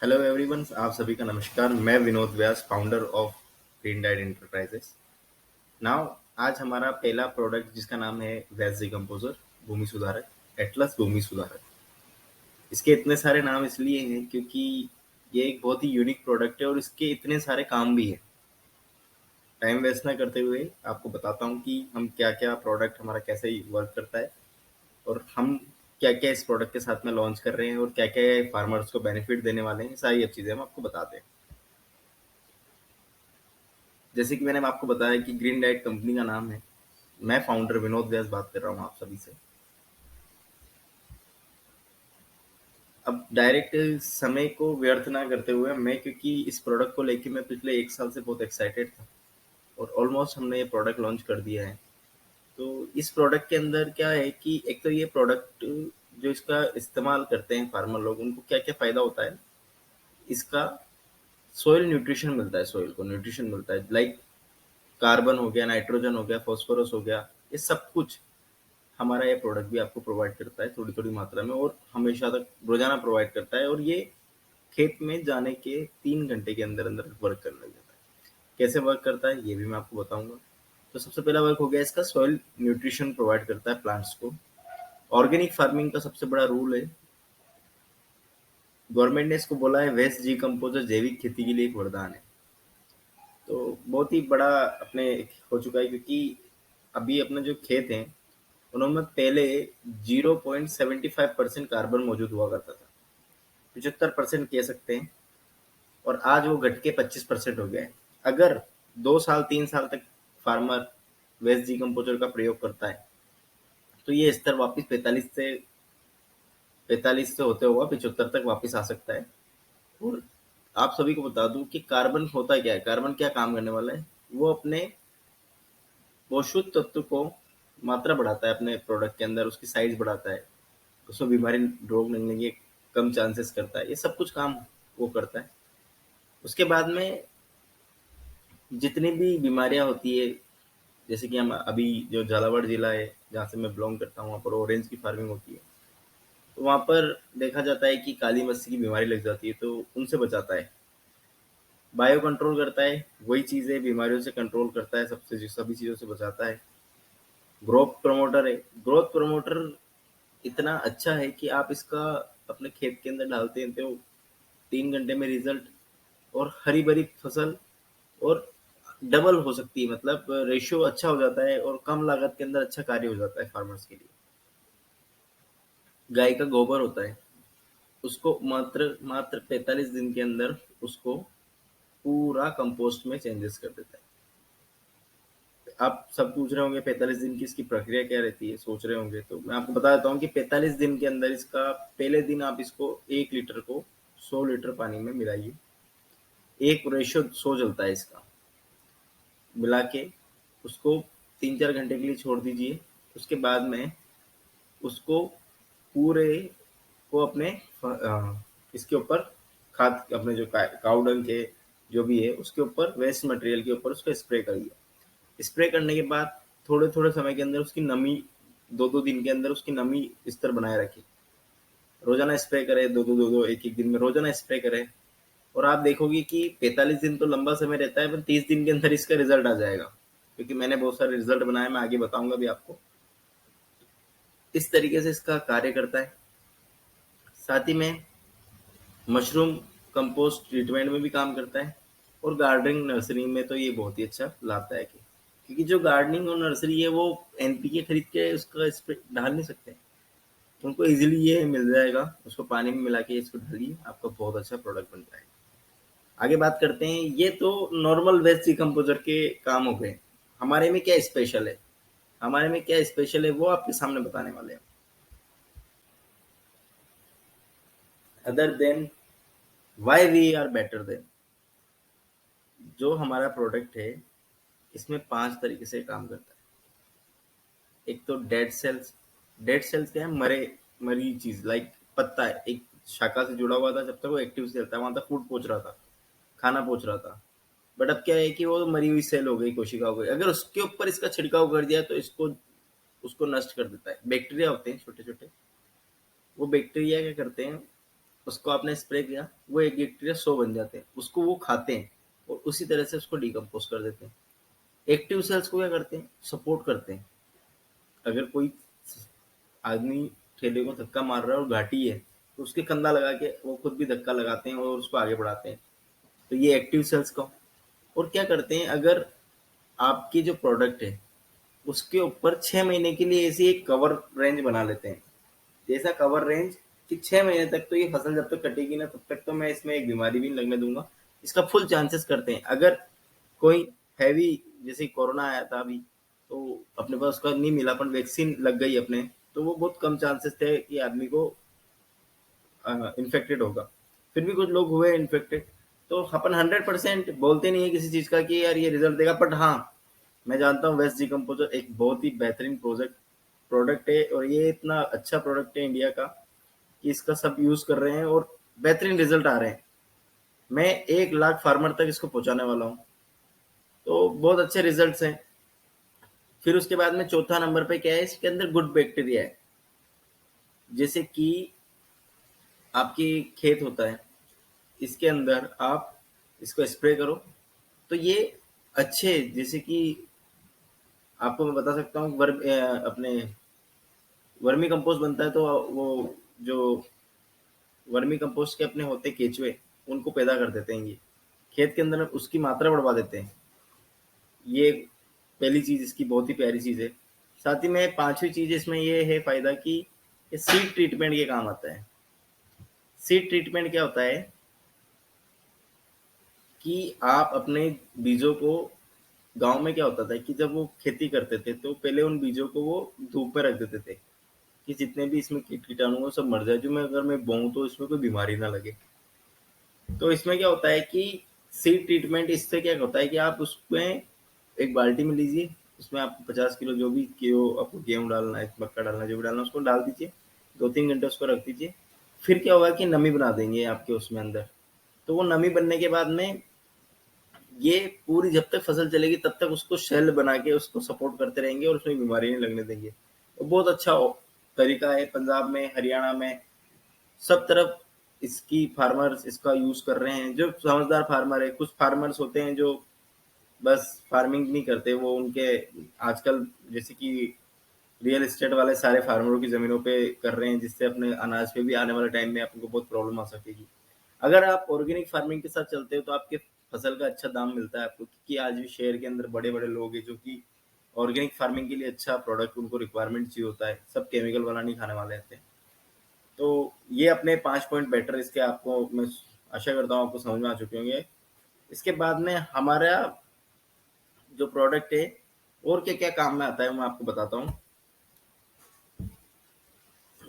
Hello everyone, आप सभी का नमस्कार। मैं Vinod Vyas, founder of green diet enterprises. Now आज हमारा पहला प्रोडक्ट जिसका नाम है वेज डिकम्पोजर भूमि सुधारक, एटलस भूमि सुधारक। इसके इतने सारे नाम इसलिए हैं क्योंकि ये एक बहुत ही यूनिक प्रोडक्ट है और इसके इतने सारे काम भी हैं। टाइम वेस्ट ना करते हुए आपको बताता हूँ कि हम क्या क्या प्रोडक्ट हमारा कैसे वर्क करता है और हम क्या क्या इस प्रोडक्ट के साथ में लॉन्च कर रहे हैं और क्या क्या फार्मर्स को बेनिफिट देने वाले हैं। सारी अब चीज़ें हम आपको बताते हैं। जैसे कि मैंने आपको बताया कि ग्रीन डाइट कंपनी का नाम है। मैं फाउंडर विनोद व्यास बात कर रहा हूँ आप सभी से। अब डायरेक्ट समय को व्यर्थ ना करते हुए मैं, क्योंकि इस प्रोडक्ट को लेके मैं पिछले 1 साल से बहुत एक्साइटेड था और ऑलमोस्ट हमने ये प्रोडक्ट लॉन्च कर दिया है। तो इस प्रोडक्ट के अंदर क्या है कि एक तो ये प्रोडक्ट जो इसका इस्तेमाल करते हैं फार्मर लोग, उनको क्या क्या फ़ायदा होता है। इसका सोइल न्यूट्रिशन मिलता है, सोइल को न्यूट्रिशन मिलता है, लाइक कार्बन हो गया, नाइट्रोजन हो गया, फॉस्फोरस हो गया, ये सब कुछ हमारा ये प्रोडक्ट भी आपको प्रोवाइड करता है थोड़ी थोड़ी मात्रा में और हमेशा तक रोजाना प्रोवाइड करता है। और ये खेत में जाने के 3 घंटे के अंदर अंदर वर्क करने लग जाता है। कैसे वर्क करता है ये भी मैं आपको बताऊंगा। तो सबसे पहला वर्क हो गया इसका, सॉइल न्यूट्रिशन प्रोवाइड करता है प्लांट्स को। ऑर्गेनिक फार्मिंग का सबसे बड़ा रूल है, गवर्नमेंट ने इसको बोला है वेस्ट जी कंपोजर जैविक खेती के लिए एक वरदान है। तो बहुत ही बड़ा अपने हो चुका है, क्योंकि अभी अपने जो खेत हैं उनमें पहले 0.75% कार्बन मौजूद हुआ करता था, 75% कह सकते हैं, और आज वो घट के 25% हो गया है। अगर 2 साल 3 साल तक फार्मर वेस्ट डिकम्पोजर का प्रयोग करता है तो ये स्तर वापस 45 से होते हुआ 75 तक वापस आ सकता है। और आप सभी को बता दूं कि कार्बन होता क्या है, कार्बन क्या काम करने वाला है। वो अपने पोषक तत्व को मात्रा बढ़ाता है अपने प्रोडक्ट के अंदर, उसकी साइज बढ़ाता है, उसमें बीमारी रोग लगने के कम चांसेस करता है, ये सब कुछ काम वो करता है। उसके बाद में जितनी भी बीमारियां होती है, जैसे कि हम अभी जो झालावाड़ जिला है जहाँ से मैं बिलोंग करता हूँ, वहाँ पर ऑरेंज की फार्मिंग होती है। तो वहाँ पर देखा जाता है कि काली मस्सी की बीमारी लग जाती है, तो उनसे बचाता है। बायो कंट्रोल करता है, वही चीज़ है, बीमारियों से कंट्रोल करता है, सबसे सभी चीज़ों से बचाता है। ग्रोथ प्रमोटर है। ग्रोथ प्रमोटर इतना अच्छा है कि आप इसका अपने खेत के अंदर डालते हैं तो 3 घंटे में रिजल्ट, और हरी भरी फसल, और डबल हो सकती है, मतलब रेशियो अच्छा हो जाता है और कम लागत के अंदर अच्छा कार्य हो जाता है फार्मर्स के लिए। गाय का गोबर होता है, उसको मात्र मात्र 45 दिन के अंदर उसको पूरा कंपोस्ट में चेंजेस कर देता है। आप सब पूछ रहे होंगे 45 दिन की इसकी प्रक्रिया क्या रहती है, सोच रहे होंगे, तो मैं आपको बता देता हूँ कि 45 दिन के अंदर इसका पहले दिन आप इसको 1 लीटर को 100 लीटर पानी में मिलाइए। एक रेशियो 100 चलता है इसका, मिला के उसको 3 4 घंटे के लिए छोड़ दीजिए। उसके बाद में उसको पूरे को अपने इसके ऊपर खाद, अपने जो काउडंग के जो भी है उसके ऊपर, वेस्ट मटेरियल के ऊपर उसको स्प्रे करिए। स्प्रे करने के बाद थोड़े थोड़े समय के अंदर उसकी नमी, 2 2 दिन के अंदर उसकी नमी स्तर बनाए रखिए। रोजाना स्प्रे करें, दो एक एक दिन में रोजाना स्प्रे करें। और आप देखोगे कि 45 दिन तो लंबा समय रहता है, पर 30 दिन के अंदर इसका रिजल्ट आ जाएगा, क्योंकि मैंने बहुत सारे रिजल्ट बनाए, मैं आगे बताऊंगा भी आपको। इस तरीके से इसका कार्य करता है। साथ ही में मशरूम कंपोस्ट ट्रीटमेंट में भी काम करता है, और गार्डनिंग नर्सरी में तो ये बहुत ही अच्छा लाभदायक है, क्योंकि जो गार्डनिंग और नर्सरी है वो एनपीके खरीद के उसका स्प्रे डाल नहीं सकते। उनको इजीली ये मिल जाएगा, उसको पानी में मिला के इसको डालिए, आपका बहुत अच्छा प्रोडक्ट बन जाएगा। आगे बात करते हैं, ये तो नॉर्मल वेस्ट डिकम्पोजर के काम हो गए। हमारे में क्या स्पेशल है, हमारे में क्या स्पेशल है वो आपके सामने बताने वाले हैं। Other than why we are better than, जो हमारा प्रोडक्ट है इसमें 5 तरीके से काम करता है। एक तो डेड सेल्स। डेड सेल्स क्या है, मरे मरी चीज, लाइक पत्ता है, एक शाखा से जुड़ा हुआ था, जब तक वो एक्टिव सेल था वहां तक फूड पहुंच रहा था, खाना पहुंच रहा था। बट अब क्या है कि वो मरी हुई सेल हो गई, कोशिका हो गई, अगर उसके ऊपर इसका छिड़काव कर दिया तो इसको उसको नष्ट कर देता है। बैक्टीरिया होते हैं छोटे छोटे, वो बैक्टीरिया क्या करते हैं, उसको आपने स्प्रे किया, वो एक बैक्टीरिया 100 बन जाते हैं, उसको वो खाते हैं और उसी तरह से उसको डिकम्पोज कर देते हैं। एक्टिव सेल्स को क्या करते हैं, सपोर्ट करते हैं। अगर कोई आदमी ठेले को धक्का मार रहा है और घाटी है, तो उसके कंधा लगा के वो खुद भी धक्का लगाते हैं और उसको आगे बढ़ाते हैं। तो ये एक्टिव सेल्स का। और क्या करते हैं, अगर आपकी जो प्रोडक्ट है उसके ऊपर 6 महीने के लिए ऐसी एक कवर रेंज बना लेते हैं। जैसा कवर रेंज कि 6 महीने तक तो ये फसल जब तक कटेगी ना, तब तक तो मैं इसमें एक बीमारी भी नहीं लगने दूंगा। इसका फुल चांसेस करते हैं। अगर कोई हैवी, जैसे कोरोना आया था अभी, तो अपने पास उसका नहीं मिला, पर वैक्सीन लग गई अपने, तो वो बहुत कम चांसेस थे कि आदमी को इन्फेक्टेड होगा। फिर भी कुछ लोग हुए इन्फेक्टेड। तो अपन 100% बोलते नहीं है किसी चीज का कि यार ये रिजल्ट देगा, बट हाँ, मैं जानता हूँ वेस्ट डिकम्पोजर एक बहुत ही बेहतरीन प्रोडक्ट है, और ये इतना अच्छा प्रोडक्ट है इंडिया का कि इसका सब यूज कर रहे हैं और बेहतरीन रिजल्ट आ रहे हैं। मैं 1 लाख फार्मर तक इसको पहुंचाने वाला हूँ, तो बहुत अच्छे रिजल्ट्स हैं। फिर उसके बाद में चौथा नंबर पे क्या है, इसके अंदर गुड बैक्टीरिया है। जैसे कि आपकी खेत होता है, इसके अंदर आप इसको स्प्रे करो, तो ये अच्छे, जैसे कि आपको मैं बता सकता हूँ, अपने वर्मी कंपोस्ट बनता है, तो वो जो वर्मी कंपोस्ट के अपने होते केचुए, उनको पैदा कर देते हैं ये खेत के अंदर, उसकी मात्रा बढ़वा देते हैं। ये पहली चीज इसकी बहुत ही प्यारी चीज है। साथ ही में पांचवी चीज इसमें ये है फायदा कि ये सीड ट्रीटमेंट के काम आता है। सीड ट्रीटमेंट क्या होता है कि आप अपने बीजों को, गांव में क्या होता था कि जब वो खेती करते थे तो पहले उन बीजों को वो धूप में रख देते थे कि जितने भी इसमें कीट कीटाणु हो सब मर जाए, जो मैं अगर मैं बोऊं तो इसमें कोई बीमारी ना लगे। तो इसमें क्या होता है कि सीड ट्रीटमेंट इससे क्या होता है कि आप उसमें एक बाल्टी में लीजिए, उसमें आपको 50 किलो, जो भी किलो आपको गेहूँ डालना है, मक्का डालना है, जो भी डालना है उसको डाल दीजिए, 2-3 घंटे उसको रख दीजिए। फिर क्या होगा कि नमी बना देंगे आपके उसमें अंदर। तो वो नमी बनने के बाद में ये पूरी जब तक फसल चलेगी तब तक उसको शेल बना के उसको सपोर्ट करते रहेंगे और उसमें बीमारी नहीं लगने देंगे। वो बहुत अच्छा तरीका है। पंजाब में, हरियाणा में, सब तरफ इसकी फार्मर्स इसका यूज कर रहे हैं, जो समझदार फार्मर है। कुछ फार्मर्स होते हैं जो बस फार्मिंग नहीं करते, वो उनके आजकल जैसे कि रियल एस्टेट वाले सारे फार्मरों की जमीनों पे कर रहे हैं, जिससे अपने अनाज पे भी आने वाले टाइम में आपको बहुत प्रॉब्लम आ सकेगी। अगर आप ऑर्गेनिक फार्मिंग के साथ चलते हो तो आपके फसल का अच्छा दाम मिलता है आपको, क्योंकि आज भी शहर के अंदर बड़े बड़े लोग हैं जो कि ऑर्गेनिक फार्मिंग के लिए अच्छा प्रोडक्ट उनको रिक्वायरमेंट चाहिए होता है, सब केमिकल वाला नहीं खाने वाले होते हैं। तो ये अपने 5 पॉइंट बेटर इसके, आपको मैं आशा करता हूँ आपको समझ में आ चुके होंगे। इसके बाद में हमारा जो प्रोडक्ट है और क्या क्या काम में आता है मैं आपको बताता हूँ।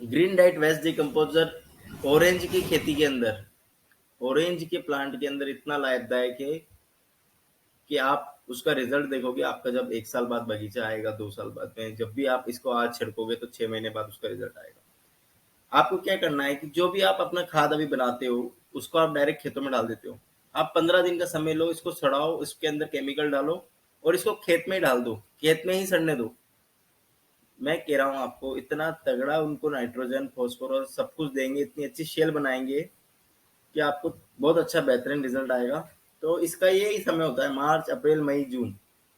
Green diet waste decomposer orange की खेती के अंदर, ऑरेंज के प्लांट के अंदर इतना लाभदायक है कि आप उसका रिजल्ट देखोगे। आपका जब 1 साल बाद बगीचा आएगा, 2 साल बाद में, जब भी आप इसको आज छिड़कोगे तो 6 महीने बाद उसका रिजल्ट आएगा। आपको क्या करना है कि जो भी आप अपना खाद अभी बनाते हो उसको आप डायरेक्ट खेतों में डाल देते हो। आप 15 दिन का समय लो, इसको सड़ाओ, इसके अंदर केमिकल डालो और इसको खेत में ही डाल दो, खेत में ही सड़ने दो। मैं कह रहा हूँ आपको, इतना तगड़ा उनको नाइट्रोजन, फॉस्फोरस सब कुछ देंगे, इतनी अच्छी शेल बनाएंगे कि आपको बहुत अच्छा बेहतरीन रिजल्ट आएगा। तो इसका यही समय होता है, मार्च, अप्रैल, मई, जून,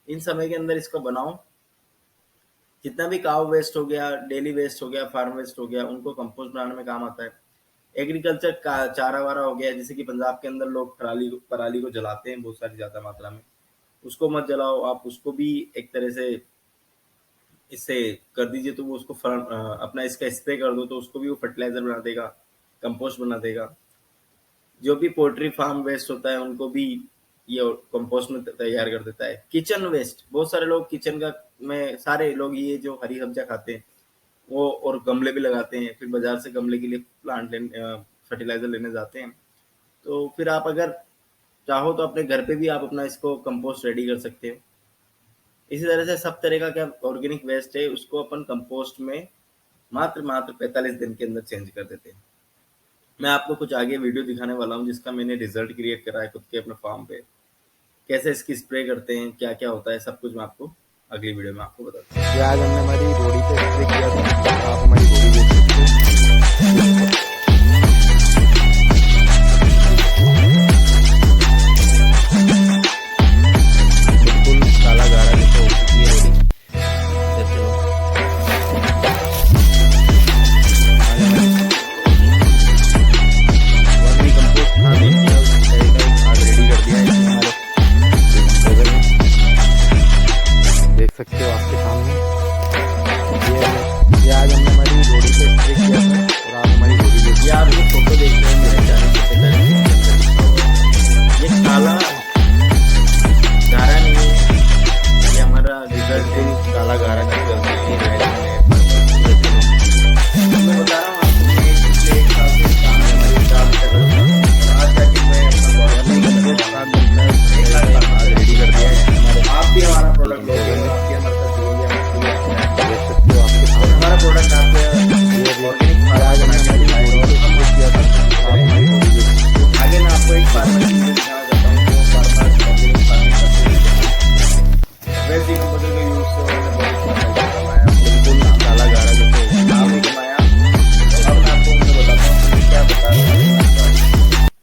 इन समय के अंदर इसको बनाओ। जितना भी काव वेस्ट हो गया, डेली वेस्ट हो गया, फार्म वेस्ट हो गया, उनको कंपोस्ट बनाने में काम आता है। एग्रीकल्चर का चारा वारा हो गया, जैसे कि पंजाब के अंदर लोग पराली को जलाते हैं बहुत सारी ज्यादा मात्रा में, उसको मत जलाओ। आप उसको भी एक तरह से इससे कर दीजिए, तो वो उसको अपना इसका स्प्रे कर दो, तो उसको भी वो फर्टिलाइजर बना देगा, कंपोस्ट बना देगा। जो भी पोल्ट्री फार्म वेस्ट होता है उनको भी ये कंपोस्ट में तैयार कर देता है। किचन वेस्ट, बहुत सारे लोग किचन का में, सारे लोग ये जो हरी सब्जियां खाते हैं वो, और गमले भी लगाते हैं, फिर बाजार से गमले के लिए प्लांट फर्टिलाइजर लेने जाते हैं। तो फिर आप अगर चाहो तो अपने घर पे भी आप अपना इसको कंपोस्ट रेडी कर सकते हो। इसी तरह से सब तरह का क्या ऑर्गेनिक वेस्ट है उसको अपन कंपोस्ट में मात्र 45 दिन के अंदर चेंज कर देते हैं। मैं आपको कुछ आगे वीडियो दिखाने वाला हूँ जिसका मैंने रिजल्ट क्रिएट करा है खुद के अपने फार्म पे, कैसे इसकी स्प्रे करते हैं, क्या क्या होता है, सब कुछ मैं आपको अगली वीडियो में आपको बताता हूँ। ये आज हमने हमारी रोड़ी पे स्प्रे किया था, आप हमारी रोड़ी देख सकते हो।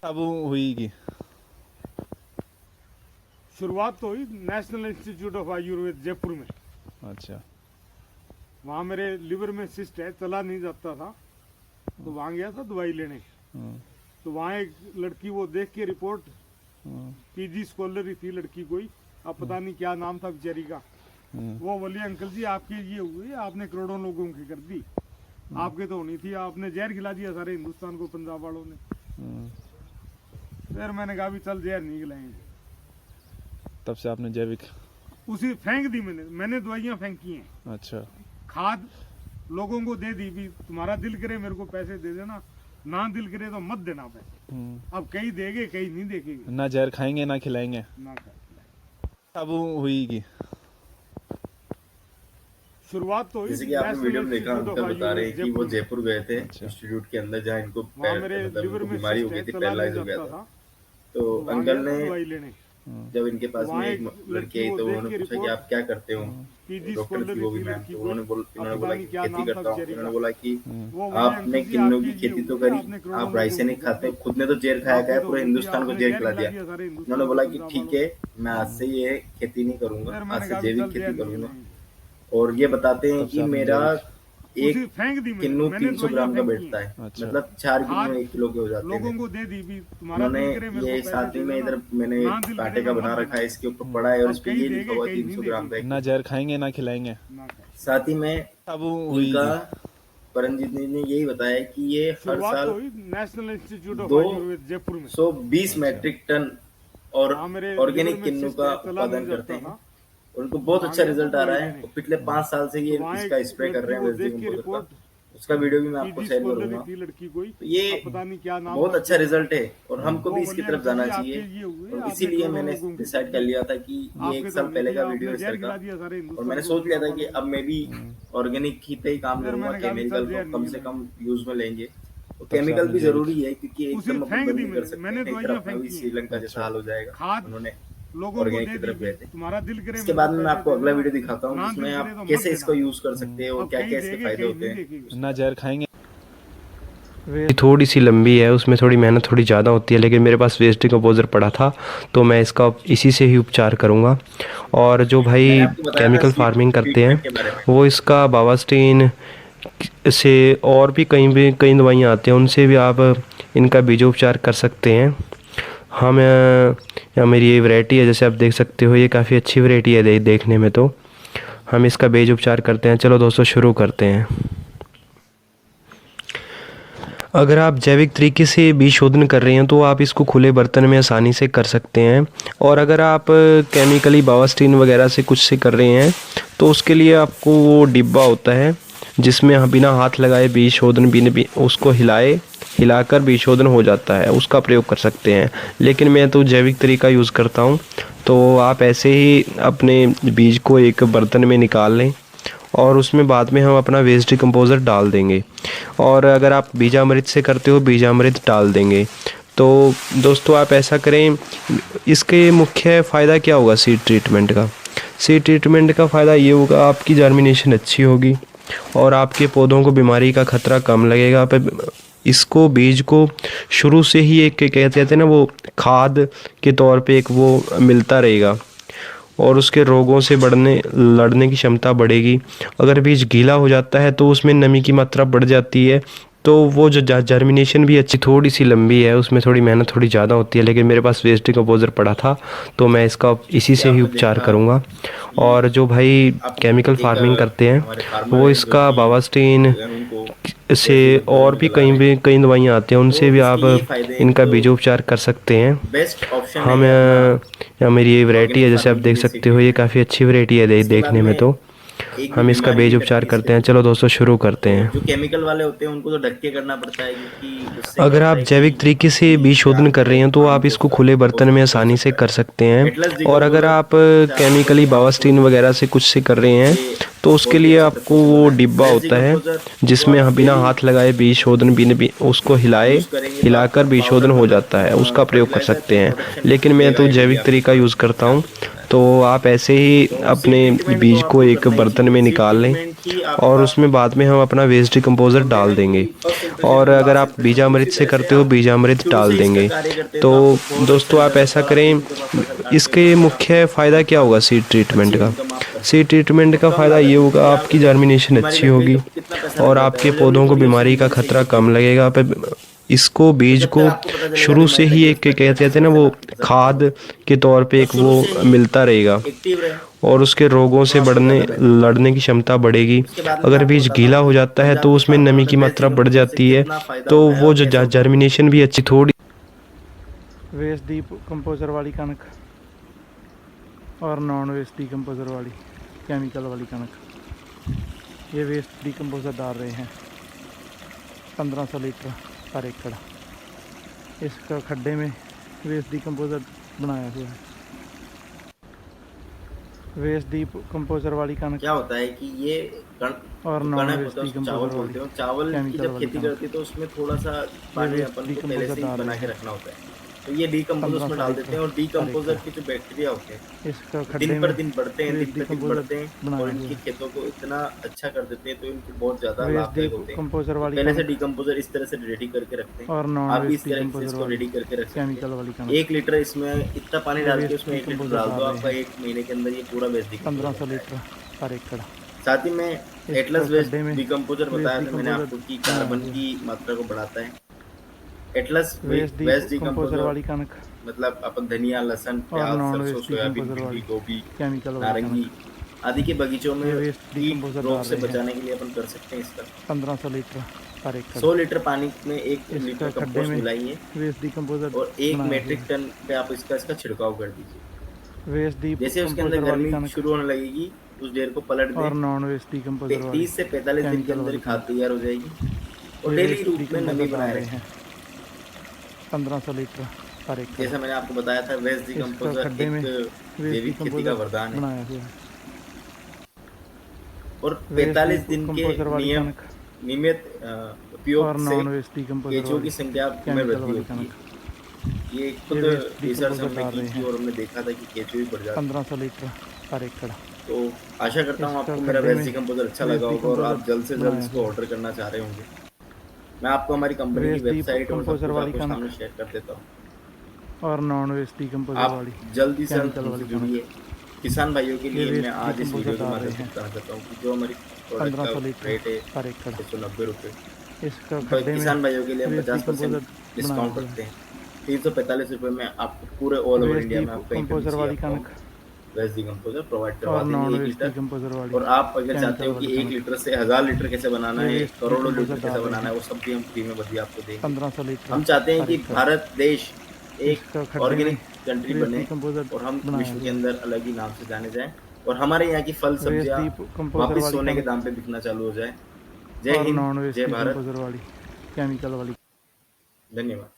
अब हुई की शुरुआत तो हुई national institute of Ayurveda Jaipur में। अच्छा। वहाँ मेरे लिवर में सिस्ट है, चला नहीं जाता था, तो वहाँ गया था दवाई लेने। तो वहाँ एक लड़की वो देख के रिपोर्ट, पीजी स्कॉलर ही थी लड़की कोई, अब पता नहीं क्या नाम था बेचारी का, वो बोली अंकल जी आपकी ये हुई, आपने करोड़ों लोगों की कर दी, आपके तो होनी थी, आपने जहर खिला दिया सारे हिंदुस्तान को, पंजाब वालों ने। फिर मैंने कहा भी चल जहर नहीं खिलाएंगे। तब से आपने जैविक उसी फेंक दी मैंने दवाइयाँ फेंकी हैं। अच्छा। खाद लोगों को दे दी भी, तुम्हारा दिल करे मेरे को पैसे दे देना, ना दिल करे तो मत देना पैसे। अब कहीं देंगे कहीं नहीं देंगे, ना जहर खाएंगे ना खिलाएंगे। ना अब हुई की शुरुआत तो हुई। जैसे कि आपने वीडियो में देखा, अंकल बता रहे हैं कि वो जयपुर गए थे इंस्टीट्यूट के अंदर, जहाँ इनको मतलब बीमारी हो गई थी, पैरालाइज हो गया था। तो अंकल ने जब इनके पास में एक लड़की आई तो उन्होंने पूछा कि आप क्या करते हो, डॉक्टर थी वो भी मैम, तो उन्होंने बोला कि खेती करता हूँ। उन्होंने बोला कि आपने किन्नों की खेती तो करी, आप राइस नहीं खाते, खुद ने तो जेल खाया, पूरे हिंदुस्तान को जेल खिला दिया। उन्होंने बोला कि ठीक है, मैं आज से ये खेती नहीं करूंगा, आज से जैविक खेती करूंगा। और ये बताते हैं कि मेरा एक किन्नू 300 ग्राम का बैठता है, मतलब 4 किलो में 1 किलो के हो जाते हैं। उन्होंने ये साथ ही में इधर मैंने कांटे का बना रखा है, इसके ऊपर पड़ा है और इस पे ये लिखा हुआ 300 ग्राम का। ना जहर खाएंगे ना खिलाएंगे। साथ ही में अब उनका परमजीत ने यही बताया कि ये हर साल national institute of 220 metric ton और ऑर्गेनिक किन्नू का उत्पादन करते हैं। उनको बहुत अच्छा रिजल्ट आ रहा है, तो पिछले 5 साल से ये इसका स्प्रे कर रहे हैं वेस्टी कंपोजर का। उसका वीडियो भी मैं आपको शेयर करूंगा। तो ये बहुत अच्छा रिजल्ट है और हमको भी इसकी तरफ जाना चाहिए, और इसीलिए मैंने डिसाइड कर लिया था कि ये 1 साल पहले का वीडियो है सर का, और मैंने सोच लिया था कि अब मैं भी ऑर्गेनिक ही पे ही काम करूंगा, केमिकल को कम से कम यूज में लेंगे। तो केमिकल भी जरूरी है, क्योंकि एकदम अपन बंद नहीं कर सकते, श्रीलंका जैसा हाल हो जाएगा। उन्होंने ऑर्गेनिक की तरफ गए थे। इसके बाद में मैं आपको अगला वीडियो दिखाता हूँ जिसमें आप कैसे इसको यूज कर सकते हैं और क्या क्या इसके फायदे होते हैं। ना जहर खाएंगे। थोड़ी सी लंबी है, उसमें थोड़ी मेहनत थोड़ी ज़्यादा होती है, लेकिन मेरे पास वेस्ट कंपोजर पड़ा था तो मैं इसका इसी से ही उपचार करूँगा। और जो भाई केमिकल फार्मिंग करते हैं वो इसका बावास्टीन से और भी कई दवाइयाँ आती हैं, उनसे भी आप इनका बीजोपचार कर सकते हैं। हम या मेरी ये वैरायटी है, जैसे आप देख सकते हो, ये काफ़ी अच्छी वैरायटी है देखने में। तो हम इसका बीज उपचार करते हैं। चलो दोस्तों शुरू करते हैं। अगर आप जैविक तरीके से बीज शोधन कर रहे हैं तो आप इसको खुले बर्तन में आसानी से कर सकते हैं, और अगर आप केमिकली बावास्टीन वगैरह से कुछ से कर रहे हैं तो उसके लिए आपको वो डिब्बा होता है जिसमें बिना हाथ लगाए बीज शोधन उसको हिलाकर बीज शोधन हो जाता है, उसका प्रयोग कर सकते हैं। लेकिन मैं तो जैविक तरीका यूज़ करता हूँ, तो आप ऐसे ही अपने बीज को एक बर्तन में निकाल लें और उसमें बाद में हम अपना वेस्ट डिकम्पोज़र डाल देंगे। और अगर आप बीजामृत से करते हो, बीजामृत डाल देंगे। तो दोस्तों आप ऐसा करें। इसके मुख्य फ़ायदा क्या होगा सीड ट्रीटमेंट का? सीड ट्रीटमेंट का फ़ायदा ये होगा, आपकी जर्मिनेशन अच्छी होगी और आपके पौधों को बीमारी का खतरा कम लगेगा। इसको बीज को शुरू से ही एक कहते हैं ना, वो खाद के तौर पे एक वो मिलता रहेगा और उसके रोगों से लड़ने की क्षमता बढ़ेगी। अगर बीज गीला हो जाता है तो उसमें नमी की मात्रा बढ़ जाती है, तो वो जो जर्मिनेशन भी अच्छी। थोड़ी सी लंबी है, उसमें थोड़ी मेहनत थोड़ी ज़्यादा होती है, लेकिन मेरे पास वेस्ट कंपोजर पड़ा था तो मैं इसका इसी से ही उपचार करूँगा। और जो भाई केमिकल फार्मिंग करते हैं वो इसका बावास्टीन से और भी कई दवाइयाँ आती हैं, उनसे भी आप इनका बीजोपचार कर सकते हैं। हम या मेरी ये वैरायटी है, जैसे आप देख सकते हो, ये काफ़ी अच्छी वैरायटी है देखने में। तो हम इसका बीज उपचार करते हैं। चलो दोस्तों शुरू करते हैं। जो केमिकल वाले होते हैं उनको तो ढक के करना पड़ता है, क्योंकि अगर आप जैविक तरीके से बीज शोधन कर रहे हैं तो आप इसको खुले बर्तन में आसानी से कर सकते हैं। और अगर आप केमिकली बावास्टीन वगैरह से कुछ से कर रहे हैं तो उसके लिए आपको वो डिब्बा होता है जिसमें बिना हाथ लगाए बीज शोधन उसको हिलाकर बीज शोधन हो जाता है, उसका प्रयोग कर सकते हैं। लेकिन मैं तो जैविक तरीका यूज़ करता हूँ, तो आप ऐसे ही अपने बीज को एक बर्तन में निकाल लें कि और आपका उसमें बाद में हम अपना वेस्ट डिकम्पोज़र डाल देंगे। फर्स्ट इंप्रेशन और और अगर लास्ट आप इंप्रेशन बीजामृत उसी से तरह से करते हो आप बीजामृत शुरू डाल से इसका देंगे। कार्य करते हैं तो तो आपको बहुत अच्छा दोस्तों आप रिजल्ट ऐसा होगा। करें, एक दफा फसल काटते हो इसके तो फिर मुख्य आपको फ़ायदा क्या होगा सीड ट्रीटमेंट अच्छी का। इनकम आप कर सीड सकते हैं ट्रीटमेंट और का कम फ़ायदा ये लागत में। होगा, यहाँ आपकी पे जर्मिनेशन बीमारी अच्छी लग गई होगी तो कितना पैसा लग और जाता है, आपके और जब ये पौधों को थोड़ी बीमारी औषधि का भी खतरा चाहिए कम होती है लगेगा। इसको तो बीज जब तक को आपको पता चलेगा शुरू से बीमारी ही लग गई एक उसका कहते टेस्ट हैं ना, वो आपकी फसल खराब हो खाद जाएगी। के तौर पे तो एक शुरू वो से ही मिलता रहेगा एक्टिव रहे और उसके रोगों तो से आपको बढ़ने ज़्यादा बेनिफिट लड़ने होगा। की क्षमता बढ़ेगी। उसके बाद में मैं अगर आपको बीज बताता गीला हूँ हो कि जाता है पंजाब तो के उसमें फार्मरों नमी ने की वेस्ट मात्रा बढ़ डिकम्पोजर से जाती है, कितना फायदा तो उठाया वो और जो कैसे उठाया। जर्मिनेशन भी अच्छी थोड़ी। वेस्ट डिकम्पोज़र वाली कणक और नॉन वेस्ट डिकम्पोज़र वाली केमिकल वाली कणक, ये वेस्ट डिकम्पोज़र डाल रहे हैं 1500 लीटर पर एकड़। इसका खड्डे में वेस्ट डिकम्पोज़र बनाया हुआ है। वेस्ट डिकम्पोज़र वाली कणक क्या होता है कि ये कण और जो नॉन कणक वेस्ट होता है उसको चावल डिकम्पोज़र वाली बोलते हैं। और चावल की केमिकल जब वाली खेती कणक, करती है तो उसमें थोड़ा सा ये पानी वेस्ट अपन को पहले डिकम्पोज़र से ही डाल बना रहे के हैं रखना होता है। तो ये डीकम्पोज उसमें 1500 डाल देते लीटर हैं और पर डीकम्पोजर एकड़। के जो बैक्टीरिया होते हैं इसका वो खड्डे दिन में पर दिन बढ़ते हैं, दिन वेस्ट पर दिन डिकम्पोज़र बढ़ते हैं बनाया और हुआ इनकी है। खेतों को इतना अच्छा कर देते हैं तो इनको बहुत ज़्यादा वेस्ट लाभदायक होते हैं। डिकम्पोज़र तो वाली पहले से कणक डीकम्पोजर इस तरह से रेडी करके रखते हैं। और नॉन आप भी वेस्ट इस तरह से डिकम्पोज़र इसको वाली रेडी करके रख सकते केमिकल वाली हैं। कणक, 1 लीटर इसमें इतना पानी ये डाल के वेस्ट उसमें 1 लीटर डिकम्पोज़र डाल डाल दो, रहे आपका हैं 1 महीने के अंदर ये पूरा वेस्ट डीकम्पोजर 1500 बन जाएगा। लीटर पर एकड़। साथ ही में इसका एटलस वेस्ट खड्डे में डिकम्पोजर वेस्ट बताया था मैंने डिकम्पोज़र आपको कि बनाया कार्बन हुआ की है। मात्रा को बढ़ाता है। Atlas waste waste decomposer decomposer वाली कणक मतलब अपन धनिया, लहसुन, और प्याज, नॉन सरसों, वेस्ट सोयाबीन, डिकम्पोज़र भिंडी, वाली गोभी, केमिकल वाली नारंगी कणक, आदि के बगीचों में ये वेस्ट कीट डिकम्पोज़र रोग डाल से रहे हैं बचाने के लिए अपन कर सकते हैं इसका। 1500 लीटर पर एकड़। 100 लीटर पानी में 1 इसका लीटर खड्डे कंपोस्ट में मिलाइए वेस्ट डिकम्पोज़र और 1 बनाया हुआ मीट्रिक है। टन पे आप इसका छिड़काव कर दीजिए। वेस्ट जैसे उसके अंदर डिकम्पोज़र वाली गर्मी कणक शुरू होने लगेगी उस ढेर को पलट और दें। नॉन वेस्ट डिकम्पोज़र वाली 30 से 45 दिन के केमिकल अंदर वाली ही खाद कणक, तैयार हो जाएगी और ये डेली वेस्ट रूप में नमी डिकम्पोज़र डाल बनाए रहे रखें। हैं 1500 लीटर पर एकड़। जैसा मैंने आपको बताया था वेस्ट इसका डिकम्पोजर खड्डे में एक वेस्ट जैविक खेती का डिकम्पोज़र वरदान है बनाया हुआ है। और वेस्ट 45 दिन के डिकम्पोज़र वाली कणक नियमित और उपयोग से नॉन वेस्ट डिकम्पोज़र केंचुओं वाली की संख्या में केमिकल वृद्धि वाली होती कणक, है। ये ये खुद वेस्ट रिसर्च डिकम्पोज़र हमने डाल की रहे थी हैं और हमने देखा था कि केंचुए भी बढ़ जाते हैं। 1500 लीटर पर एकड़। तो आशा करता हूँ इसका आपको मेरा खड्डे वेस्ट में डिकम्पोजर अच्छा वेस्ट लगा होगा और आप डिकम्पोज़र जल्द से जल्द बनाया इसको हुआ है। ऑर्डर करना चाह रहे होंगे। मैं आपको हमारी कंपनी की वेस्ट वेबसाइट और सब डिकम्पोज़र कुछ वाली आपको कणक सामने शेयर कर देता हूँ। और नॉन वेस्ट डिकम्पोज़र आप वाली जल्दी से केमिकल हमसे वाली कणक, जुड़िए। किसान भाइयों के ये लिए मैं वेस्ट आज इस वीडियो डिकम्पोज़र के डाल माध्यम रहे से हैं बताना चाहता हूँ कि जो हमारी प्रोडक्ट 1500 का लीटर रेट है पर एकड़। 690 रुपये, इसका तो खड्डे में किसान भाइयों के लिए हम वेस्ट 50% डिकम्पोज़र डिस्काउंट बनाया हुआ रखते है। हैं। 345 रुपये में आपको पूरे ऑल ओवर वेस्ट इंडिया में आपको कहीं पर भी डिकम्पोज़र चाहिए वाली आपको कणक वेस्ट डिकम्पोजर प्रोवाइड करवा और देंगे नॉन 1 वेस्ट लीटर। डिकम्पोज़र वाली और आप अगर चाहते केमिकल हो कि वाली 1 कणक, लीटर से 1000 लीटर कैसे बनाना ये है, वेस्ट करोड़ों डिकम्पोज़र लीटर कैसे डाल रहे बनाना है, हैं वो सब भी हम फ्री में बदिया आपको देंगे। 1500 लीटर हम चाहते हैं पर कि एकड़। भारत देश एक इसका खड्डे में ऑर्गेनिक कंट्री वेस्ट बने डिकम्पोज़र और हम बनाया विश्व के हुआ है। अंदर अलग ही नाम से जाने जाएं और हमारे यहाँ की फल वेस्ट सब्जियाँ डिकम्पोज़र वापस वाली सोने के कणक दाम पे बिकना चालू हो जाए। जय और हिंद, नॉन वेस्ट जय भारत, डिकम्पोज़र वाली केमिकल वाली धन्यवाद।